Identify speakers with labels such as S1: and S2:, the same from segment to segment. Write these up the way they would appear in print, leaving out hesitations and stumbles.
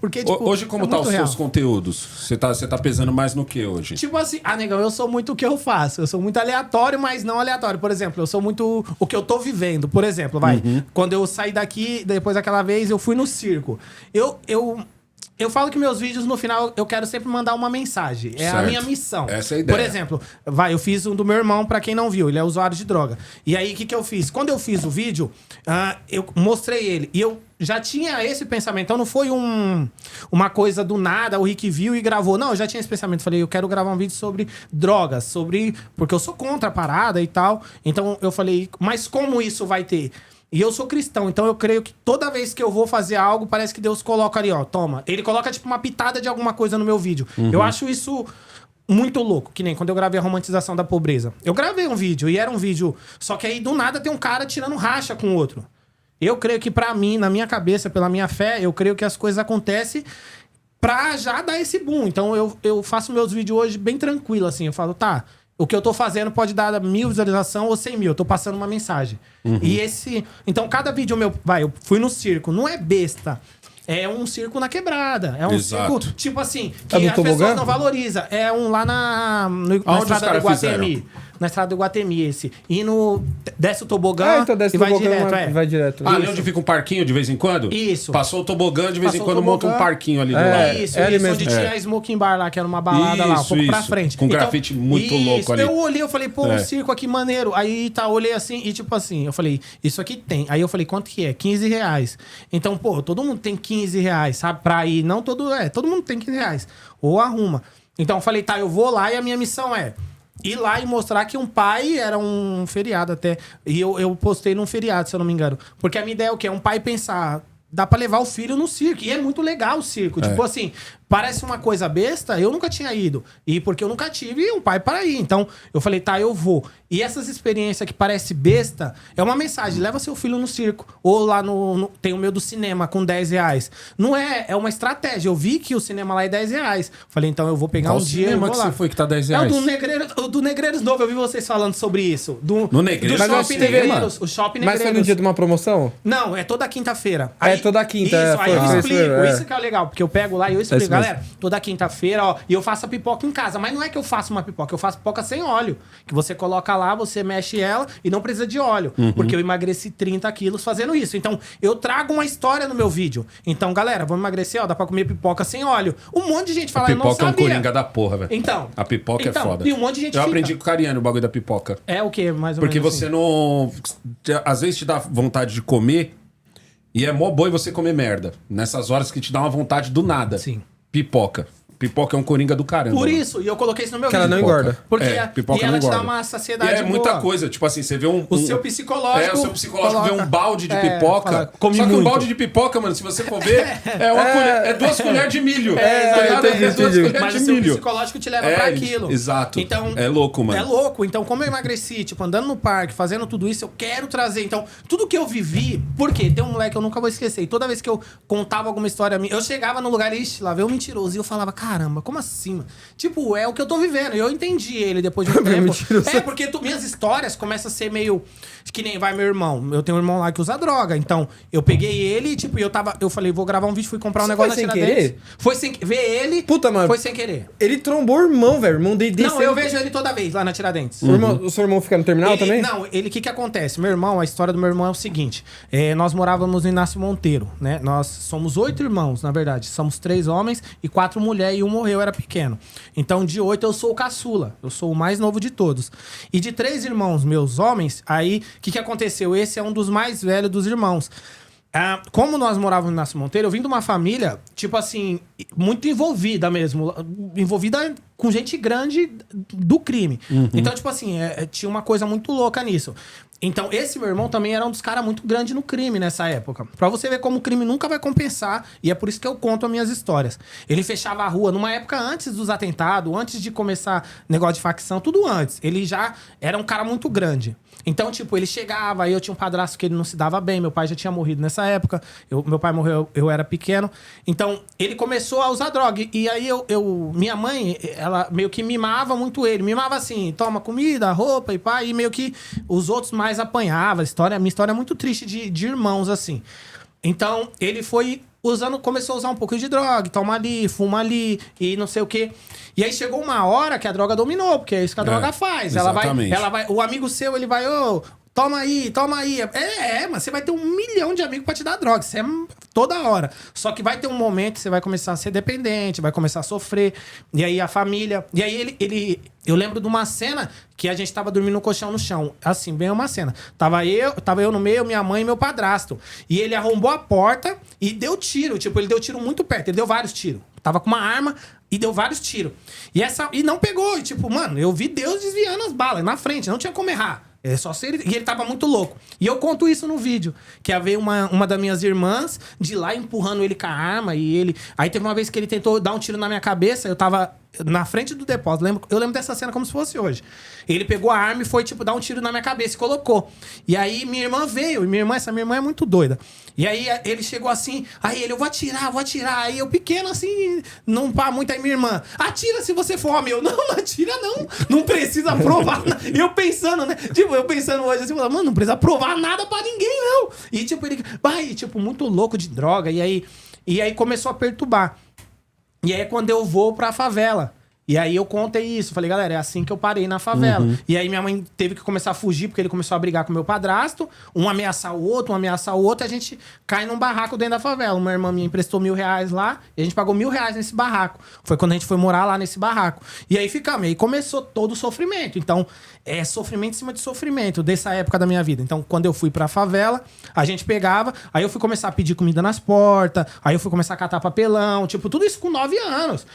S1: porque, tipo,
S2: Hoje, como tá os
S1: real.
S2: seus conteúdos? Você tá pesando mais no que hoje?
S1: Tipo assim, negão, eu sou muito o que eu faço. Eu sou muito aleatório, mas não aleatório. Por exemplo, eu sou muito o que eu tô vivendo. Por exemplo, quando eu saí daqui, depois daquela vez, eu fui no circo. Eu falo que meus vídeos, no final, eu quero sempre mandar uma mensagem. É
S2: Certo.
S1: a minha missão.
S2: Essa é a ideia.
S1: Por exemplo, eu fiz um do meu irmão, pra quem não viu, ele é usuário de droga. E aí, o que eu fiz? Quando eu fiz o vídeo, eu mostrei ele. E eu já tinha esse pensamento. Então, não foi uma coisa do nada, o Rick viu e gravou. Não, eu já tinha esse pensamento. Falei, eu quero gravar um vídeo sobre drogas, porque eu sou contra a parada e tal. Então, eu falei, mas como isso vai ter? E eu sou cristão, então eu creio que toda vez que eu vou fazer algo, parece que Deus coloca ali, ó, toma. Ele coloca, tipo, uma pitada de alguma coisa no meu vídeo. Eu acho isso muito louco, que nem quando eu gravei a romantização da pobreza. Eu gravei um vídeo, e era um vídeo... Só que aí, do nada, tem um cara tirando racha com o outro. Eu creio que, pra mim, na minha cabeça, pela minha fé, eu creio que as coisas acontecem pra já dar esse boom. Então, eu faço meus vídeos hoje bem tranquilo, assim. Eu falo, tá... O que eu tô fazendo pode dar 1.000 visualizações ou 100.000. Eu tô passando uma mensagem. E então, cada vídeo meu... eu fui no circo. Não é besta. É um circo na quebrada. É um circo, tipo assim, que as pessoas não valorizam. É um lá na estrada do Iguatemi. Na estrada do Iguatemi, esse. E desce o tobogã
S3: então desce
S1: e
S3: o
S1: vai
S3: tobogã,
S1: direto.
S3: vai direto.
S2: Ali onde fica um parquinho de vez em quando?
S1: Isso.
S2: Passou o tobogã, de vez em
S1: Passou
S2: quando
S1: o
S2: monta um
S1: tobogã.
S2: parquinho ali do lado.
S1: Isso,
S3: ali mesmo.
S1: onde tinha a Smoking Bar lá, que era uma balada lá, um pouco pra frente.
S2: Com grafite muito louco ali.
S1: Eu olhei, eu falei, pô, um circo aqui maneiro. Aí olhei assim e tipo assim, eu falei, isso aqui tem. Aí eu falei, quanto que é? R$15. Então, pô, todo mundo tem R$15, sabe? Pra ir, não todo mundo tem R$15. Ou arruma. Então eu falei, tá, eu vou lá e a minha missão é ir lá e mostrar que um pai era um feriado até. E eu postei num feriado, se eu não me engano. Porque a minha ideia é o quê? É um pai pensar... Dá pra levar o filho no circo. E é muito legal o circo. Tipo assim, parece uma coisa besta, eu nunca tinha ido. E porque eu nunca tive um pai para ir. Então, eu falei, tá, eu vou. E essas experiências que parece besta, é uma mensagem. Leva seu filho no circo. Ou lá tem o meu do cinema com R$10. Não é uma estratégia. Eu vi que o cinema lá é R$10. Falei, então eu vou pegar um dia e vou lá.
S2: Qual que você foi que tá R$10?
S1: É o do Negreiros Novo. Eu vi vocês falando sobre isso.
S2: No Negreiros?
S1: Do Shopping Negreiros. O Shopping Negreiros.
S3: Mas foi no dia de uma promoção?
S1: Não, é toda quinta-feira.
S3: Toda quinta.
S1: Isso, aí eu explico.
S3: Isso
S1: Isso que é legal, porque eu pego lá e eu explico. Galera, toda quinta-feira, ó, e eu faço a pipoca em casa. Mas não é que eu faço uma pipoca, eu faço pipoca sem óleo. Que você coloca lá, você mexe ela e não precisa de óleo. Porque eu emagreci 30 quilos fazendo isso. Então, eu trago uma história no meu vídeo. Então, galera, vamos emagrecer, ó, dá pra comer pipoca sem óleo. Um monte de gente fala, eu não sabia.
S2: A pipoca é um coringa da porra, velho.
S1: Então.
S2: A pipoca é foda.
S1: E um monte de gente
S2: Eu aprendi com o Cariano o bagulho da pipoca.
S1: É o quê, mais ou
S2: Porque
S1: menos
S2: você
S1: assim?
S2: não... Às vezes te dá vontade de comer e é mó boi você comer merda. Nessas horas que te dá uma vontade do nada.
S1: Sim.
S2: Pipoca. Pipoca é um coringa do caramba.
S1: Por isso, e eu coloquei isso no meu
S3: Que
S1: vídeo.
S3: ela não engorda.
S1: Porque
S2: pipoca
S1: e ela
S2: não
S1: te dá
S2: engorda.
S1: uma saciedade
S2: E é muita
S1: boa.
S2: coisa. Tipo assim, você vê
S1: O seu psicológico...
S2: o seu psicológico vê um balde de pipoca.
S1: fala, come
S2: só que
S1: muito.
S2: um balde de pipoca, mano, se você for ver, é 2 colheres de milho. Tá ligado?
S3: entendi.
S2: 2 colheres
S1: Mas
S2: de
S1: o seu
S2: milho.
S1: psicológico te leva pra aquilo.
S2: Exato.
S1: Então,
S2: é louco, mano.
S1: É louco. Então, como eu emagreci, tipo, andando no parque, fazendo tudo isso, eu quero trazer. Então, tudo que eu vivi... Por quê? Tem um moleque que eu nunca vou esquecer. E toda vez que eu contava alguma história minha, eu chegava no lugar, ixi, lá veio um mentiroso. E eu falava, caramba, como assim, mano? Tipo, é o que eu tô vivendo. E eu entendi ele depois de um tempo. Porque minhas histórias começam a ser meio... Que nem vai meu irmão. Eu tenho um irmão lá que usa droga. Então, eu peguei ele e, tipo, eu falei, vou gravar um vídeo, fui comprar um negócio na Tiradentes. Foi sem querer? Ver ele...
S3: Puta, mano.
S1: Foi sem querer.
S3: Ele trombou o irmão, velho. O irmão dele
S1: Não, eu vejo ele toda vez lá na Tiradentes.
S3: O seu irmão fica no terminal também?
S1: Não, o que acontece? Meu irmão, a história do meu irmão é o seguinte. Nós morávamos em Inácio Monteiro, né? Nós somos 8 irmãos, na verdade. Somos 3 homens e 4 mulheres e um morreu, era pequeno. Então, de 8 eu sou o caçula. Eu sou o mais novo de todos. E de 3 irmãos meus homens, aí, o que aconteceu? Esse é um dos mais velhos dos irmãos. Como nós morávamos no Inácio Monteiro, eu vim de uma família, tipo assim, muito envolvida mesmo. Envolvida com gente grande do crime. Então, tipo assim, tinha uma coisa muito louca nisso. Então, esse meu irmão também era um dos caras muito grandes no crime nessa época. Pra você ver como o crime nunca vai compensar. E é por isso que eu conto as minhas histórias. Ele fechava a rua numa época antes dos atentados, antes de começar negócio de facção, tudo antes. Ele já era um cara muito grande. Então, tipo, ele chegava, aí eu tinha um padrasto que ele não se dava bem, meu pai já tinha morrido nessa época, meu pai morreu, eu era pequeno. Então, ele começou a usar droga. E aí, minha mãe, ela meio que mimava muito ele. Mimava assim, toma comida, roupa e pá, e meio que os outros mais apanhavam. Minha história é muito triste de irmãos, assim. Então, ele foi começou a usar um pouco de droga, toma ali, fuma ali e não sei o quê. E aí chegou uma hora que a droga dominou, porque é isso que a droga faz.
S2: Exatamente.
S1: Ela vai, o amigo seu, ele vai, toma aí. Mas você vai ter 1 milhão de amigos pra te dar droga. Isso é toda hora. Só que vai ter um momento que você vai começar a ser dependente, vai começar a sofrer. E aí a família... E aí eu lembro de uma cena que a gente tava dormindo no colchão no chão. Assim, bem uma cena. Tava eu no meio, minha mãe e meu padrasto. E ele arrombou a porta e deu tiro. Tipo, ele deu tiro muito perto. Ele deu vários tiros. Tava com uma arma e deu vários tiros. E não pegou. E tipo, mano, eu vi Deus desviando as balas na frente. Não tinha como errar. É só ser e ele tava muito louco. E eu conto isso no vídeo. Que veio uma das minhas irmãs de lá empurrando ele com a arma. E ele... Aí teve uma vez que ele tentou dar um tiro na minha cabeça. Eu tava na frente do depósito. Eu lembro dessa cena como se fosse hoje. Ele pegou a arma e foi, tipo, dar um tiro na minha cabeça e colocou. E aí minha irmã veio. E essa minha irmã é muito doida. E aí ele chegou assim. Aí ele, eu vou atirar. Aí eu pequeno assim, não pá muito. Aí minha irmã, atira se você for homem. Eu, não atira não. Não precisa provar nada. Eu pensando, né? Tipo, eu pensando hoje assim, mano, não precisa provar nada pra ninguém, não. E tipo, ele vai, tipo, muito louco de droga. E aí começou a perturbar. E aí é quando eu vou pra favela. E aí eu contei isso. Falei, galera, é assim que eu parei na favela. E aí minha mãe teve que começar a fugir, porque ele começou a brigar com o meu padrasto. Um ameaçar o outro. E a gente cai num barraco dentro da favela. Uma irmã minha emprestou R$1.000 lá. E a gente pagou R$1.000 nesse barraco. Foi quando a gente foi morar lá nesse barraco. E aí ficamos. E aí começou todo o sofrimento. Então, é sofrimento em cima de sofrimento dessa época da minha vida. Então, quando eu fui pra favela, a gente pegava. Aí eu fui começar a pedir comida nas portas. Aí eu fui começar a catar papelão. Tipo, tudo isso com 9 anos.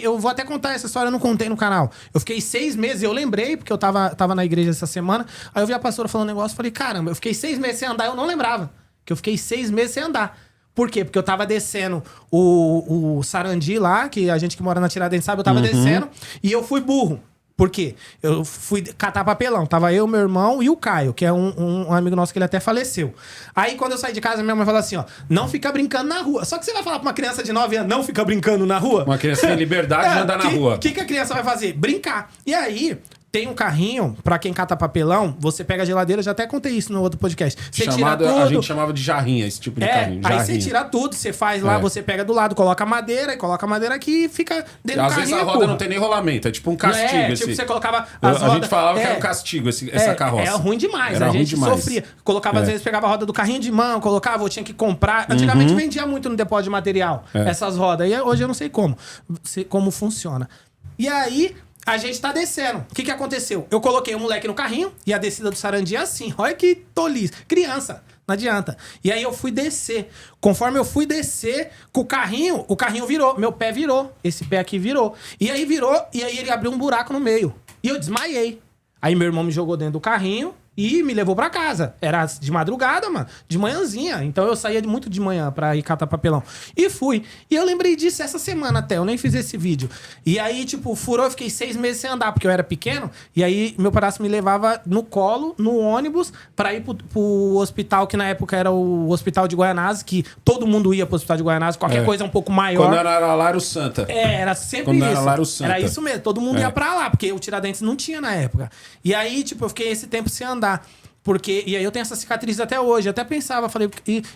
S1: Eu vou até contar essa história, eu não contei no canal. Eu fiquei 6 meses, eu lembrei, porque eu tava na igreja essa semana. Aí eu vi a pastora falando um negócio, falei, caramba, eu fiquei 6 meses sem andar, eu não lembrava. Que eu fiquei 6 meses sem andar. Por quê? Porque eu tava descendo o Sarandi lá, que a gente que mora na Tiradentes sabe, eu tava descendo, e eu fui burro. Por quê? Eu fui catar papelão. Tava eu, meu irmão e o Caio, que é um amigo nosso que ele até faleceu. Aí, quando eu saí de casa, minha mãe falou assim, ó, não fica brincando na rua. Só que você vai falar pra uma criança de 9 anos, não fica brincando na rua?
S2: Uma criança tem liberdade de andar na rua.
S1: O que a criança vai fazer? Brincar. E aí... Tem um carrinho, pra quem cata papelão, você pega a geladeira, já até contei isso no outro podcast. Você tira tudo.
S2: A gente chamava de jarrinha, esse tipo de carrinho.
S1: Aí você tira tudo, você faz lá, você pega do lado, coloca a madeira aqui e fica dentro do carrinho.
S2: Às vezes a roda não tem nem rolamento, é tipo um castigo.
S1: Tipo, você colocava as rodas...
S2: A gente falava que era um castigo, essa carroça.
S1: É ruim demais, a gente sofria. Colocava, às vezes, pegava a roda do carrinho de mão, colocava, eu tinha que comprar. Antigamente vendia muito no depósito de material, essas rodas. E hoje eu não sei como funciona. E aí... A gente tá descendo. O que aconteceu? Eu coloquei o moleque no carrinho e a descida do Sarandi é assim. Olha que tolice. Criança, não adianta. E aí eu fui descer. Conforme eu fui descer com o carrinho virou. Meu pé virou. Esse pé aqui virou. E aí virou, e aí ele abriu um buraco no meio. E eu desmaiei. Aí meu irmão me jogou dentro do carrinho e me levou pra casa. Era de madrugada, mano. De manhãzinha. Então eu saía muito de manhã pra ir catar papelão. E fui. E eu lembrei disso essa semana até. Eu nem fiz esse vídeo. E aí, tipo, furou. Eu fiquei 6 meses sem andar, porque eu era pequeno. E aí, meu padrasto me levava no colo, no ônibus, pra ir pro hospital, que na época era o Hospital de Guaianazes, que todo mundo ia pro Hospital de Guaianazes. Qualquer coisa um pouco maior.
S2: Quando era Laro Santa.
S1: Era sempre isso. Era Laro Santa. Era isso mesmo. Todo mundo ia pra lá, porque o Tiradentes não tinha na época. E aí, tipo, eu fiquei esse tempo sem andar. E aí eu tenho essa cicatriz até hoje. Eu até pensava, falei,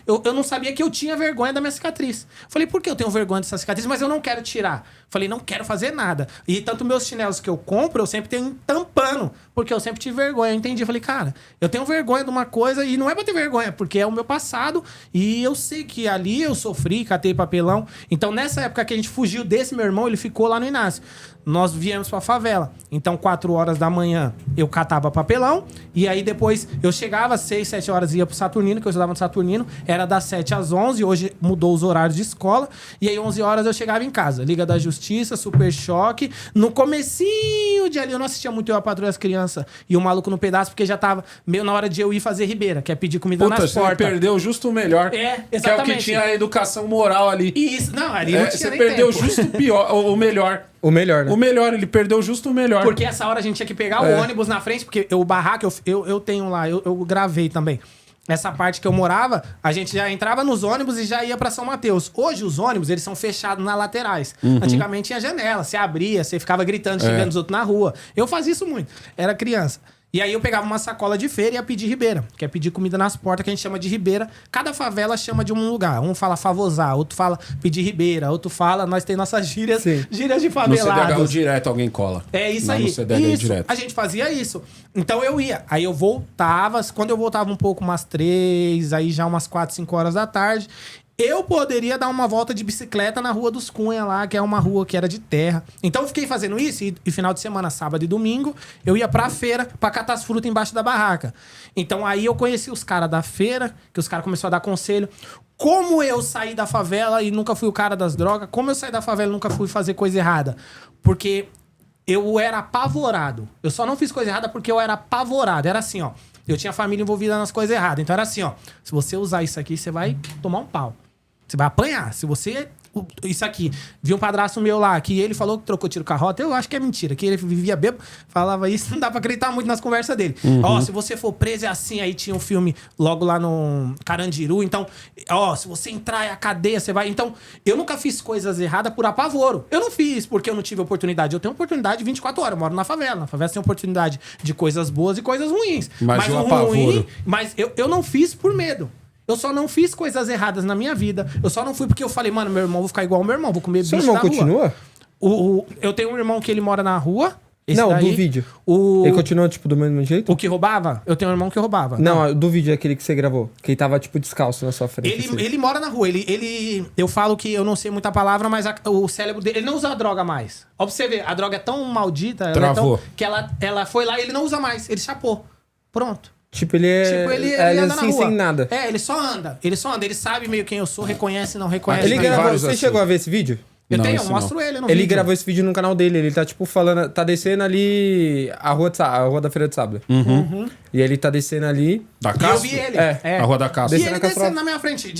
S1: eu não sabia que eu tinha vergonha da minha cicatriz. Falei, por que eu tenho vergonha dessa cicatriz? Mas eu não quero tirar. Falei, não quero fazer nada. E tanto meus chinelos que eu compro, eu sempre tenho tampando, porque eu sempre tive vergonha. Eu entendi, falei, cara, eu tenho vergonha de uma coisa e não é pra ter vergonha, porque é o meu passado e eu sei que ali eu sofri, catei papelão. Então nessa época que a gente fugiu desse meu irmão, ele ficou lá no Inácio. Nós viemos pra favela. Então, 4 horas da manhã, eu catava papelão. E aí, depois, eu chegava às 6, 7 horas, ia pro Saturnino, que eu estudava no Saturnino. Era das 7 às 11. Hoje mudou os horários de escola. E aí, 11 horas, eu chegava em casa. Liga da Justiça, Super Choque. No comecinho de ali, eu não assistia muito Eu, a Patrulha das Crianças e o Maluco no Pedaço, porque já tava meio na hora de eu ir fazer Ribeira, que é pedir comida nas portas.
S2: Você perdeu justo o melhor.
S1: Exatamente.
S2: Que é o que tinha a educação moral ali.
S1: Isso, não, ali não tinha
S2: você
S1: nem
S2: perdeu
S1: tempo.
S2: justo o melhor.
S3: O melhor, né?
S2: O melhor, ele perdeu justo o melhor.
S1: Porque essa hora a gente tinha que pegar o ônibus na frente, porque o barraco eu tenho lá, eu gravei também. Essa parte que eu morava, a gente já entrava nos ônibus e já ia pra São Mateus. Hoje os ônibus, eles são fechados nas laterais. Antigamente tinha janela, você abria, você ficava gritando, xingando os outros na rua. Eu fazia isso muito, era criança. E aí eu pegava uma sacola de feira e ia pedir ribeira, que é pedir comida nas portas, que a gente chama de ribeira. Cada favela chama de um lugar. Um fala favosar, outro fala pedir ribeira, outro fala... Nós tem nossas gírias,
S3: Sim.
S1: gírias de
S2: No CDH
S1: favelados.
S2: direto alguém cola.
S1: É isso
S2: Não,
S1: aí.
S2: No CDH
S1: Isso.
S2: direto.
S1: A gente fazia isso. Então eu ia. Aí eu voltava. Quando eu voltava um pouco, umas 3, aí já umas 4, 5 horas da tarde, eu poderia dar uma volta de bicicleta na Rua dos Cunha lá, que é uma rua que era de terra. Então eu fiquei fazendo isso e final de semana, sábado e domingo, eu ia pra feira pra catar as frutas embaixo da barraca. Então aí eu conheci os caras da feira, que os caras começaram a dar conselho. Como eu saí da favela e nunca fui o cara das drogas, como eu saí da favela e nunca fui fazer coisa errada. Porque eu era apavorado. Eu só não fiz coisa errada porque eu era apavorado. Era assim, ó. Eu tinha família envolvida nas coisas erradas. Então era assim, ó. Se você usar isso aqui, você vai tomar um pau. Você vai apanhar. Se você... Isso aqui. Vi um padrasto meu lá, que ele falou que trocou tiro com a rota. Eu acho que é mentira. Que ele vivia bêbado, falava isso. Não dá pra acreditar muito nas conversas dele. Ó, se você for preso é assim. Aí tinha um filme logo lá no Carandiru. Então, ó, se você entrar é a cadeia, você vai... Então, eu nunca fiz coisas erradas por apavoro. Eu não fiz porque eu não tive oportunidade. Eu tenho oportunidade 24 horas. Eu moro na favela. Na favela tem oportunidade de coisas boas e coisas ruins.
S2: Mas o
S1: o
S2: apavoro.
S1: Mas eu não fiz por medo. Eu só não fiz coisas erradas na minha vida. Eu só não fui porque eu falei, mano, meu irmão, vou ficar igual ao meu irmão, vou comer
S3: Seu
S1: bicho
S3: irmão
S1: na
S3: continua?
S1: rua. Eu tenho um irmão que ele mora na rua. Esse
S3: Não,
S1: daí,
S3: do vídeo.
S1: O,
S3: Ele continua, tipo, do mesmo jeito?
S1: o que roubava? Eu tenho um irmão que roubava.
S3: Não, do vídeo, aquele que você gravou. Que ele tava, tipo, descalço na sua frente. assim.
S1: Ele mora na rua. Eu falo que eu não sei muita palavra, mas o cérebro dele... Ele não usa a droga mais. Ó, pra você ver, a droga é tão maldita... ela é
S2: Travou.
S1: tão, que ela foi lá e ele não usa mais. Ele chapou. Pronto.
S3: Tipo, ele é...
S1: Tipo, ele anda
S3: assim,
S1: na rua.
S3: sem nada.
S1: É, ele só anda. Ele só anda. Ele sabe meio quem eu sou, reconhece, não reconhece.
S3: Ele
S2: tem
S3: gravou...
S2: vários
S3: Você
S2: assim.
S3: chegou a ver esse vídeo?
S1: Eu
S2: Não,
S1: tenho, eu
S2: esse
S1: mostro
S2: não.
S1: ele no
S3: Ele
S1: vídeo.
S3: gravou esse vídeo no canal dele. Ele tá, tipo, falando... Tá descendo ali a rua da Feira de Sábado. E ele tá descendo ali...
S2: Da
S1: E eu
S2: Castro?
S1: vi ele.
S3: É.
S2: A Rua da Castro.
S1: E
S3: Descendo
S1: ele
S3: na Castro
S1: descendo na minha frente,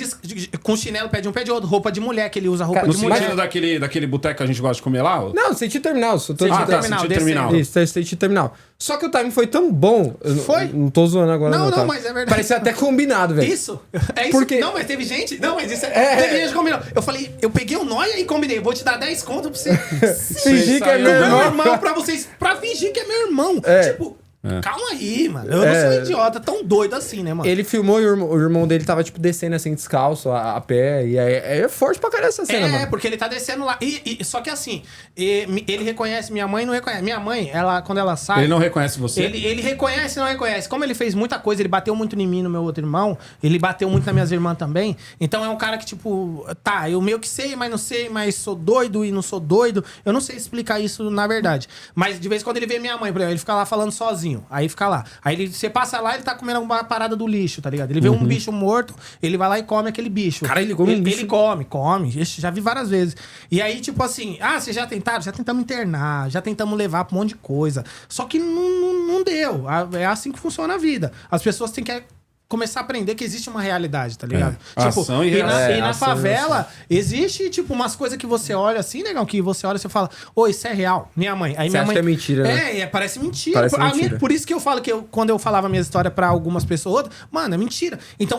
S1: com chinelo, pé de um, pé de outro, roupa de mulher, que ele usa roupa
S3: Cara,
S1: de
S2: No
S1: mulher.
S2: sentido daquele boteco que a gente gosta de comer lá? ó?
S3: Não, sentido terminal. Só tô...
S1: Sentido
S2: tá,
S1: terminal,
S2: sentido
S1: descendo.
S2: terminal.
S3: Isso, sentido terminal. Só que o timing foi tão bom... eu
S1: Foi?
S3: Não tô zoando agora,
S1: Não,
S3: tá?
S1: mas é verdade.
S3: Parecia até combinado, velho.
S1: Isso. É isso.
S3: Porque-
S1: Não, mas teve gente. Não, mas isso
S3: É.
S1: Teve gente que combinou. Eu falei, eu peguei o nóia e combinei. Vou te dar 10 conto pra você.
S3: Fingir que é
S2: saiu
S3: meu
S2: do
S1: Meu
S3: irmão.
S1: irmão, pra vocês. Pra fingir que é meu irmão.
S3: É.
S1: Tipo, calma aí, mano. Eu não sou idiota, tão doido assim, né, mano?
S3: Ele filmou e o irmão dele tava, tipo, descendo assim, descalço, a pé. E é forte pra caralho essa cena, mano.
S1: Porque ele tá descendo lá. Só que assim, ele reconhece minha mãe e não reconhece. Minha mãe, quando ela sai.
S2: Ele não reconhece você?
S1: Ele reconhece e não reconhece. Como ele fez muita coisa, ele bateu muito em mim, no meu outro irmão, ele bateu muito nas minhas irmãs também. Então é um cara que, tipo, tá, eu meio que sei, mas não sei, mas sou doido e não sou doido. Eu não sei explicar isso na verdade. Mas de vez em quando ele vê minha mãe, por exemplo, ele fica lá falando sozinho. Aí fica lá. Aí você passa lá, ele tá comendo alguma parada do lixo, tá ligado? Ele vê um bicho morto, ele vai lá e come aquele bicho.
S3: Cara, ele come um bicho?
S1: Ele come. Ixi, já vi várias vezes. E aí, tipo assim, vocês já tentaram? Já tentamos internar, já tentamos levar pra um monte de coisa. Só que não deu. É assim que funciona a vida. As pessoas têm que começar a aprender que existe uma realidade, tá ligado?
S2: Ação e reação.
S1: E na
S3: ação e
S1: favela, existe, tipo, umas coisas que você olha assim, negão, que você olha e você fala, ô, isso é real. Minha mãe. Aí
S3: Você
S1: minha
S3: acha
S1: mãe.
S3: que é mentira, né?
S1: Parece mentira.
S3: Parece mentira.
S1: Por isso que eu falo que quando eu falava minhas histórias pra algumas pessoas, mano, é mentira. Então,